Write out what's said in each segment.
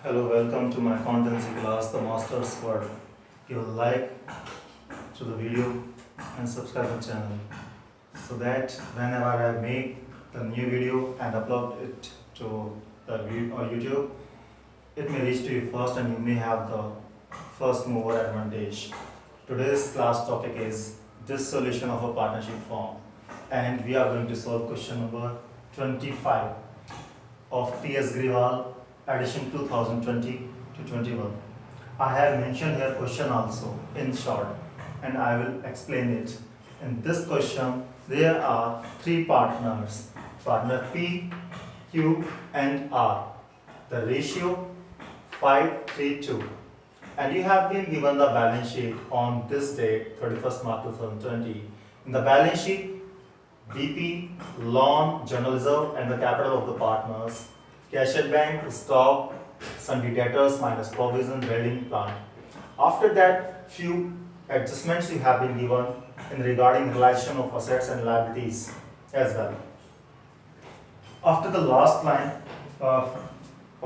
Hello, welcome to my accountancy class, the Master's World. Give a like to the video and subscribe to the channel so that whenever I make the new video and upload it to the YouTube, it may reach to you first and you may have the first mover advantage. Today's class topic is dissolution of a partnership form, and we are going to solve question number 25 of T.S. Grewal edition 2020 to 21. I have mentioned here question also in short and I will explain it. In this question there are three partners, partner P, Q and R. The ratio 5:3:2, and you have been given the balance sheet on this date 31st March 2020. In the balance sheet, BP, loan, general reserve and the capital of the partners, cash at bank, stock, sundry debtors minus provision, building, plant. After that, few adjustments you have been given in regarding relation of assets and liabilities as well. After the last line of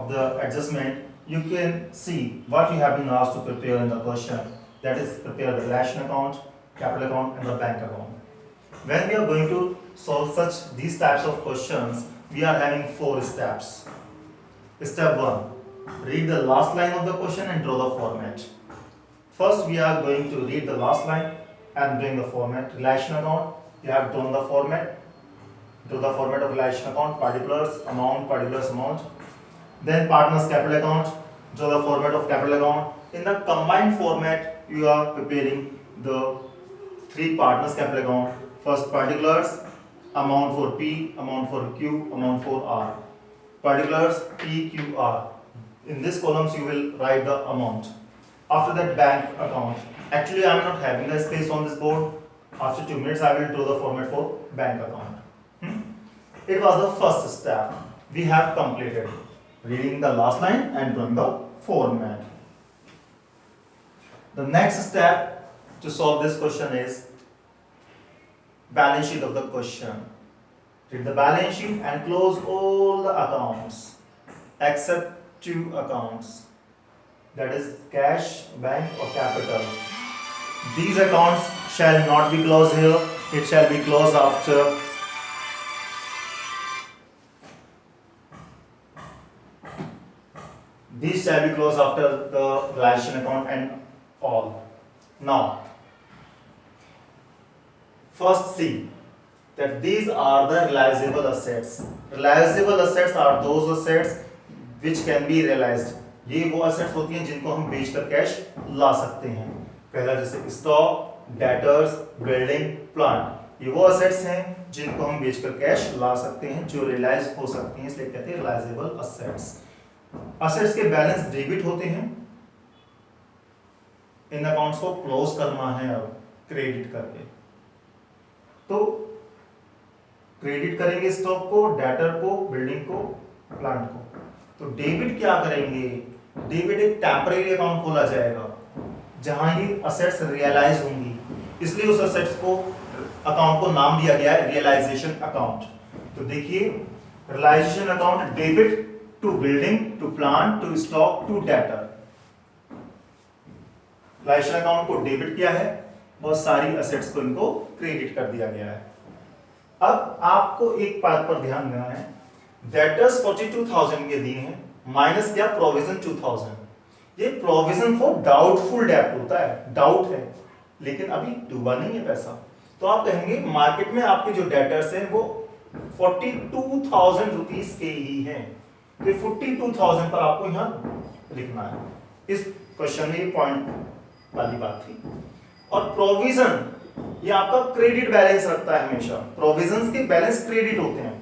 the adjustment, you can see what you have been asked to prepare in the question. That is, prepare the relation account, capital account and the bank account. When we are going to solve these types of questions, we are having 4 steps. Step 1. Read the last line of the question and draw the format. First, we are going to read the last line and bring the format. Relation account, you have drawn the format. Draw the format of relation account, particulars, amount. Then partners capital account, draw the format of capital account. In the combined format, you are preparing the 3 partners capital account. First, particulars, amount for P, amount for Q, amount for R. Particulars P, Q, R. In this columns you will write the amount. After that, bank account. Actually I am not having the space on this board. After 2 minutes I will draw the format for bank account. It was the first step. We have completed reading the last line and drawing the format. The next step to solve this question is balance sheet of the question. Read the balance sheet and close all the accounts except 2 accounts, that is cash, bank or capital. These accounts shall not be closed here, it shall be closed after the relation account and all. Now, first see that these are the realizable assets. Realizable assets are those assets which can be realized. ये वो assets होती हैं जिनको हम बेचकर cash ला सकते हैं. पहला जैसे स्टॉक, डेटर्स, बिल्डिंग, प्लांट, ये वो assets हैं जिनको हम बेचकर कैश ला सकते हैं, जो रियलाइज हो सकती हैं, इसलिए कहते हैं रियलाइजेबल assets. Assets के बैलेंस डेबिट होते हैं. इन अकाउंट्स को क्लोज करना है अब क्रेडिट करके. तो क्रेडिट करेंगे स्टॉक को, डेटर को, बिल्डिंग को, प्लांट को. तो डेबिट क्या करेंगे? डेबिट एक टेम्परेरी अकाउंट खोला जाएगा जहां ये असेट्स रियलाइज होंगी, इसलिए उस असेट्स को अकाउंट को नाम दिया गया है रियलाइजेशन अकाउंट. तो देखिए, realisation account debit to building, to plant, to stock, to debtor. Realisation account को डेबिट किया है, बहुत सारी असेट्स को इनको क्रेडिट कर दिया गया है. अब आपको एक बात पर ध्यान देना है, डेटर्स 42,000 के दिए हैं, माइनस क्या, प्रोविजन 2,000. ये प्रोविजन फॉर डाउटफुल डेब्ट होता है, डाउट है लेकिन अभी डूबा नहीं है पैसा. तो आप कहेंगे मार्केट में आपके जो डेटर्स हैं वो 42,000 रुपीस के ही हैं. तो 42,000 पर आपको यहाँ लिखना है. इस क्वेश्चन में ये पॉइंट वाली बात थी. और प्रोविजन ये आपका क्रेडिट बैलेंस रखता है हमेशा. प्रोविजंस के बैलेंस क्रेडिट होते हैं,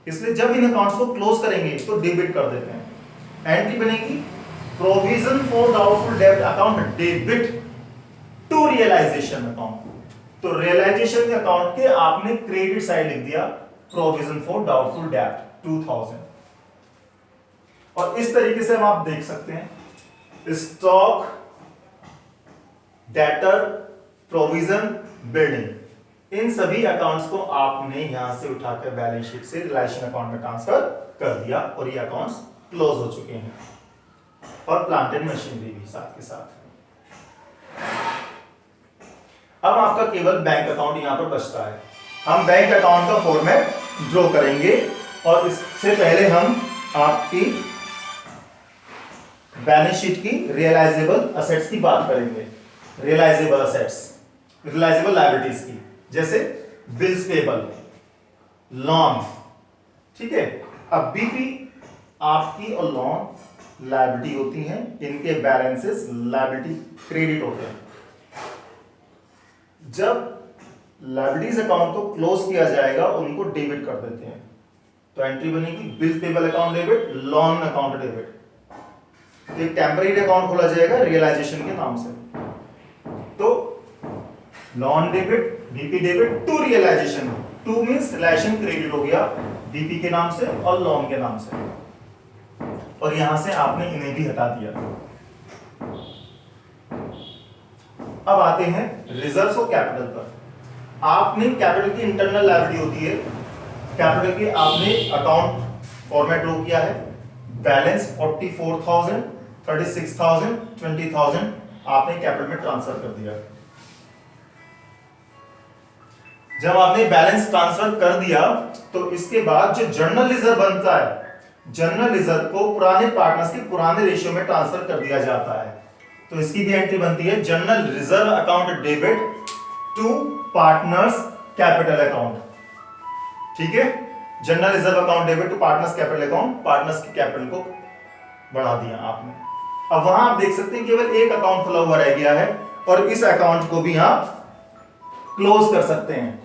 इसलिए जब इन अकाउंट्स को क्लोज करेंगे तो डेबिट कर देते हैं. एंट्री बनेगी प्रोविजन फॉर डाउटफुल डेब्ट account debit to realisation account. तो रियलाइजेशन अकाउंट के आपने क्रेडिट साइड लिख दिया प्रोविजन फॉर डाउटफुल डेब्ट 2,000. और इस तरीके से हम आप देख सकते हैं स्टॉक, डेटर, प्रोविजन, बिल्डिंग, इन सभी अकाउंट्स को आपने यहां से उठाकर बैलेंस शीट से रिलेशन अकाउंट में ट्रांसफर कर दिया और ये अकाउंट्स क्लोज हो चुके हैं. और प्लांट एंड मशीनरी भी साथ के साथ। अब आपका केवल बैंक अकाउंट यहां पर बचता है। हम बैंक अकाउंट का फॉर्मेट ड्रॉ करेंगे और इससे पहले हम आपकी बैलेंस शीट की रियलाइजेबल असेट्स की बात करेंगे। रियलाइजेबल असेट्स, रियलाइजेबल लायबिलिटीज की, जैसे बिल्स पेबल, लोन, ठीक है। अब बीपी आपकी और लोन लायबिलिटी होती हैं, इनके बैलेंसेस लायबिलिटी क्रेडिट होते हैं। जब लायबिलिटीज अकाउंट को क्लोज किया जाएगा उनको डेबिट कर देते हैं, तो एंट्री बनेगी bills payable account debit, loan account debit. एक टेम्परेरी अकाउंट खोला जाएगा रियलाइजेशन के नाम से, तो loan debit, BP debit to realisation. To means realisation credit हो गया बीपी के नाम से और लोन के नाम से, और यहां से आपने इन्हें भी हटा दिया। अब आते हैं रिजर्व्स ऑफ कैपिटल पर। आपने कैपिटल की इंटरनल लायबिलिटी होती है, कैपिटल की आपने अकाउंट फॉर्मेट ड्रॉ किया है, बैलेंस 44,000, 36,000, 20,000 आपने कैपिटल में ट्रांसफर कर दिया। जब आपने बैलेंस ट्रांसफर कर दिया तो इसके बाद जो जर्नल रिजर्व बनता है, जर्नल रिजर्व को पुराने पार्टनर्स के पुराने रेशियो में ट्रांसफर कर दिया जाता है, तो इसकी भी एंट्री बनती है journal reserve account debit to partners capital account. ठीक है, general reserve account debit to partners capital account, partners के कैपिटल को बढ़ा दिया आपने। अब वहां आप देख सकते हैं केवल एक अकाउंट खुला हुआ रह गया है और इस अकाउंट को भी आप क्लोज कर सकते हैं।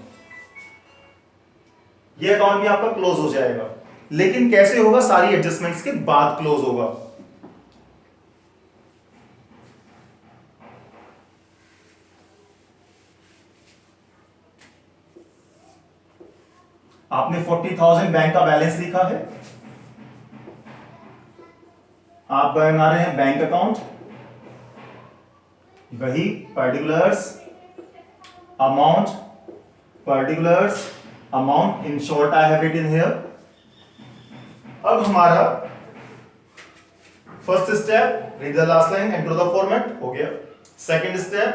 ये अकाउंट भी आपका क्लोज हो जाएगा, लेकिन कैसे होगा? सारी एडजस्टमेंट्स के बाद क्लोज होगा। आपने 40,000 बैंक का बैलेंस लिखा है, आप बना रहे हैं बैंक अकाउंट, वही particulars amount in short I have written here. अब हमारा first step read the last line enter the format हो गया। Second step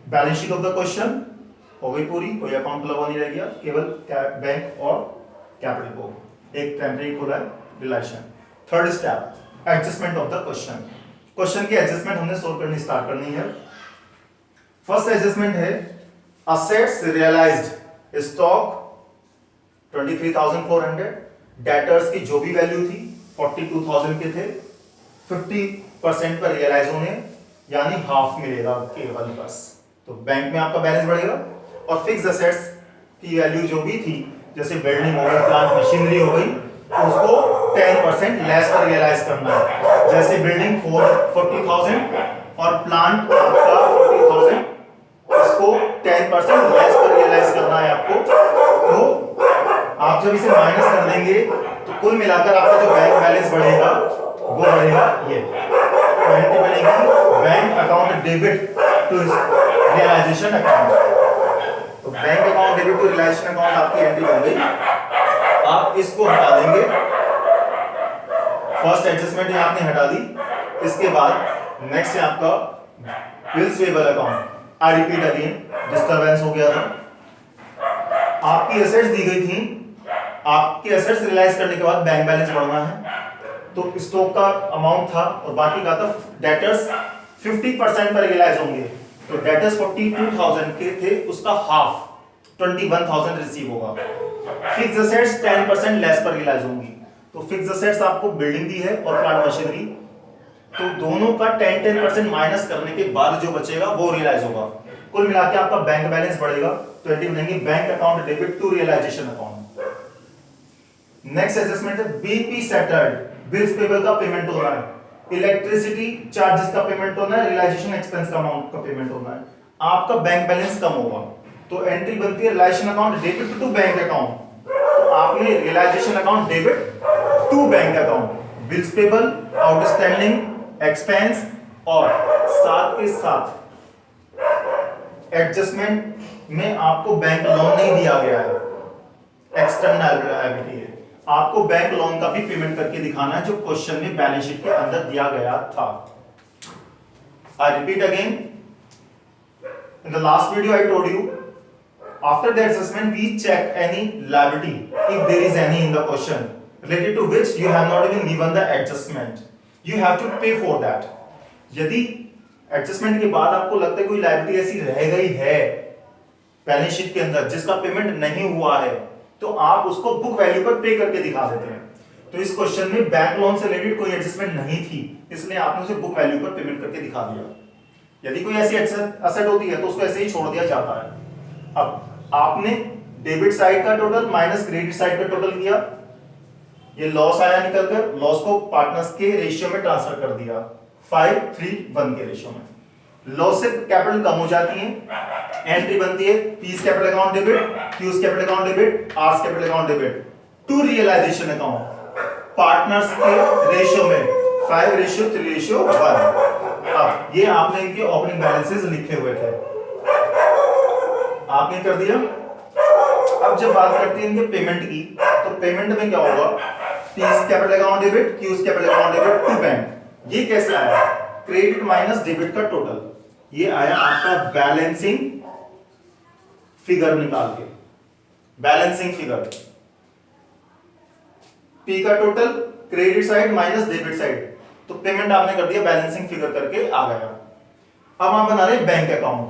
balance sheet of the question हो गई पूरी, कोई अकाउंट खुला हुआ नहीं रह गया, केवल बैंक और कैपिटल को एक टेम्परेरी खुला है relation. Third step adjustment of the question, question की एडजस्टमेंट हमने सोल्व करनी स्टार्ट करनी है। फर्स्ट एडजस्टमेंट है असेट्स रियलाइज्ड, स्टॉक 23,400, डेटर्स की जो भी वैल्यू थी 42,000 के थे, 50% पर रियलाइज होने यानी हाफ मिलेगा केवल बस, तो बैंक में आपका बैलेंस बढ़ेगा। और फिक्स असेट्स की वैल्यू जो भी थी, जैसे बिल्डिंग हो गई, प्लांट मशीनरी हो गई, उसको 10% लेस पर रियलाइज करना है। जैसे बिल्डिंग 40,000 और प्लांट आपका 40,000, इसको 10% लेस पर रियलाइज करना है आपको। तो आप जब इसे माइनस कर देंगे तो कुल मिलाकर आपका जो बैंक बैलेंस बढ़ेगा वो बढ़ेगा ये, तो बनेगी bank account debit to realisation account. तो bank account debit to realisation account आपकी एंट्री बन गई। आप इसको हटा देंगे, फर्स्ट एडजस्टमेंट ये आपने हटा दी। इसके बाद नेक्स्ट है आपका bills payable account. I repeat again, disturbance हो गया था। आपकी एसेट्स दी गई थी, आपके एसेट्स रियलाइज करने के बाद बैंक बैलेंस बढ़ना है, तो स्टॉक का अमाउंट था और बाकी का था डेटर्स 50% पर रियलाइज होंगे, तो डेटर्स 42,000 के थे, उसका हाफ 21,000 रिसीव होगा। फिक्स एसेट्स 10% लेस पर रियलाइज होंगी, तो फिक्स एसेट्स आपको बिल्डिंग दी है और प्लांट मशीनरी, तो दोनों का 10% माइनस करने के बाद जो बचेगा वो रियलाइज होगा। कुल मिला के आपका बैंक बैलेंस बढ़ेगा, तो एंट्री बनेगी bank account debit to realisation account. Next adjustment है बीपी सेटल्ड, बिल्स पेबल का पेमेंट होना है, इलेक्ट्रिसिटी चार्जेस का पेमेंट होना है, रियलाइजेशन एक्सपेंस का अमाउंट का पेमेंट होना है। आपका बैंक बैलेंस कम होगा, तो एंट्री बनती है realisation account debit to bank account. तो आपने realisation account debit to bank account, bills payable, outstanding expense और साथ के साथ एडजस्टमेंट में आपको बैंक लोन नहीं दिया गया है, एक्सटर्नल लायबिलिटी है, आपको बैंक लोन का भी पेमेंट करके दिखाना है जो क्वेश्चन में बैलेंस शीट के अंदर दिया गया था। I repeat again, in the last video I told you after the assessment we check any liability if there is any in the question related to which you have not even given the adjustment, you have to pay for that। यदि adjustment के बाद आपको लगता है कोई liability ऐसी रह गई है बैलेंस शीट के अंदर जिसका पेमेंट नहीं हुआ है, तो आप उसको बुक वैल्यू पर पे करके दिखा देते हैं। तो इस क्वेश्चन में बैंक लोन से रिलेटेड कोई एडजस्टमेंट नहीं थी, इसलिए आपने उसे बुक वैल्यू पर पेमेंट करके दिखा दिया। यदि कोई ऐसी एसेट होती है तो उसको ऐसे ही छोड़ दिया जाता है। अब आपने डेबिट साइड का टोटल माइनस क्रेडिट साइड का टोटल किया, ये लॉस आया निकलकर, लॉस को पार्टनर्स के रेशियो में ट्रांसफर कर दिया 5:3:1 के रेशियो में। लॉस से कैपिटल कम हो जाती है, एंट्री बनती है P's capital account debit, Q's capital account debit, R's capital account debit to realisation account partners के रेशियो में 5:3:1। अब ये आपने इनके ओपनिंग बैलेंसेस लिखे हुए थे, आपने कर दिया। अब जब बात करते हैं इनके पेमेंट की, तो पेमेंट में क्या होगा, P's capital account debit, Q's capital account debit to bank. ये कैसे आया, क्रेडिट माइनस डेबिट का टोटल, ये आया आपका बैलेंसिंग फिगर निकाल के, बैलेंसिंग फिगर पी का total, credit side minus debit side, तो पेमेंट आपने कर दिया बैलेंसिंग फिगर करके आ गया। अब आप बना रहे बैंक अकाउंट।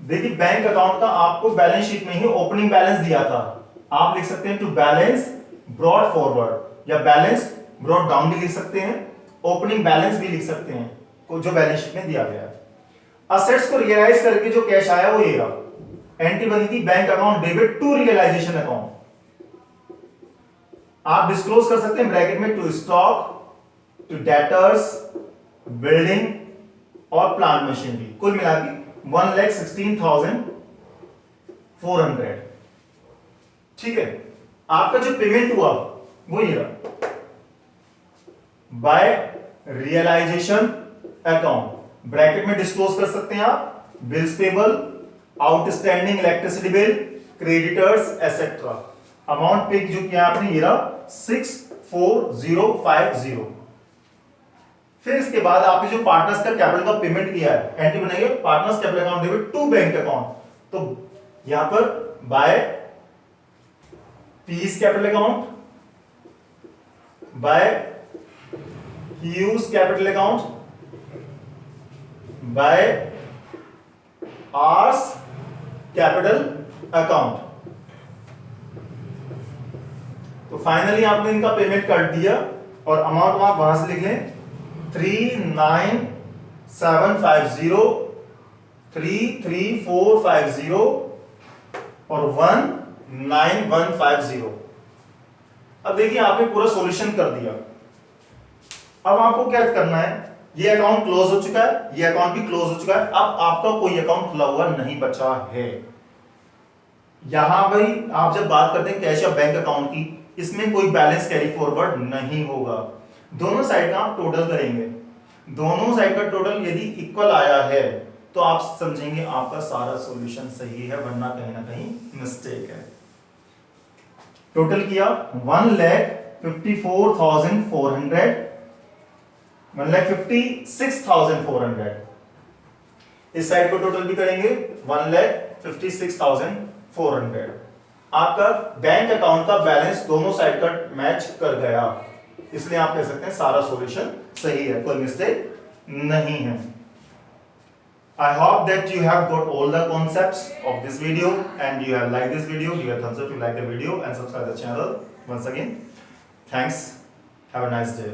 देखिए बैंक अकाउंट का आपको बैलेंस शीट में ही ओपनिंग बैलेंस दिया था, आप लिख सकते हैं टू बैलेंस ब्रॉड फॉरवर्ड या बैलेंस ब्रॉड डाउन भी लिख सकते हैं, ओपनिंग बैलेंस भी लिख सकते हैं जो बैलेंस शीट में दिया गया है। असेट्स को रियलाइज करके जो कैश आया वो ये रहा, एंट्री बनी थी bank account debit to realisation account. आप डिस्क्लोज कर सकते हैं ब्रैकेट में to stock, to debtors, building और प्लांट मशीनरी, कुल मिला के 1,16,400। ठीक है, आपका जो पेमेंट हुआ वो ये रहा, बाय रियलाइजेशन अकाउंट, ब्रैकेट में डिस्क्लोज कर सकते हैं आप bills payable, outstanding electricity bill, creditors etcetera. Amount पे जो किया आपने ये रहा 64050। फिर इसके बाद आपने जो पार्टनर्स का कैपिटल का पेमेंट किया है, एंट्री बनाइए partners capital account debit to bank account, तो यहां पर by P's capital account, by Q's capital account, by R's capital account. तो फाइनली आपने इनका पेमेंट कर दिया और अमाउंट आप वहां से लिख लें 39750, 33450 और 19150। अब देखिए आपने पूरा सॉल्यूशन कर दिया। अब आपको क्या करना है, ये अकाउंट क्लोज हो चुका है, ये अकाउंट भी क्लोज हो चुका है, अब आपका कोई अकाउंट खुला हुआ नहीं बचा है। यहां भाई आप जब बात करते हैं कैश या बैंक अकाउंट की, इसमें कोई बैलेंस कैरी फॉरवर्ड नहीं होगा, दोनों साइड का आप टोटल करेंगे, दोनों साइड का टोटल यदि इक्वल आया है तो आप समझेंगे आपका सारा सॉल्यूशन सही है, वरना कहीं ना कहीं मिस्टेक है। टोटल किया 1,54,400, 1,56,400। इस साइड को टोटल भी करेंगे 1,56,400। आपका बैंक अकाउंट का बैलेंस दोनों साइड का मैच कर गया, इसलिए आप कह सकते हैं सारा सॉल्यूशन सही है, कोई मिस्टेक नहीं है। I hope that you have got all the concepts of this video and you have liked this video. Give a thumbs up if you like the video and subscribe the channel. Once again, thanks. Have a nice day.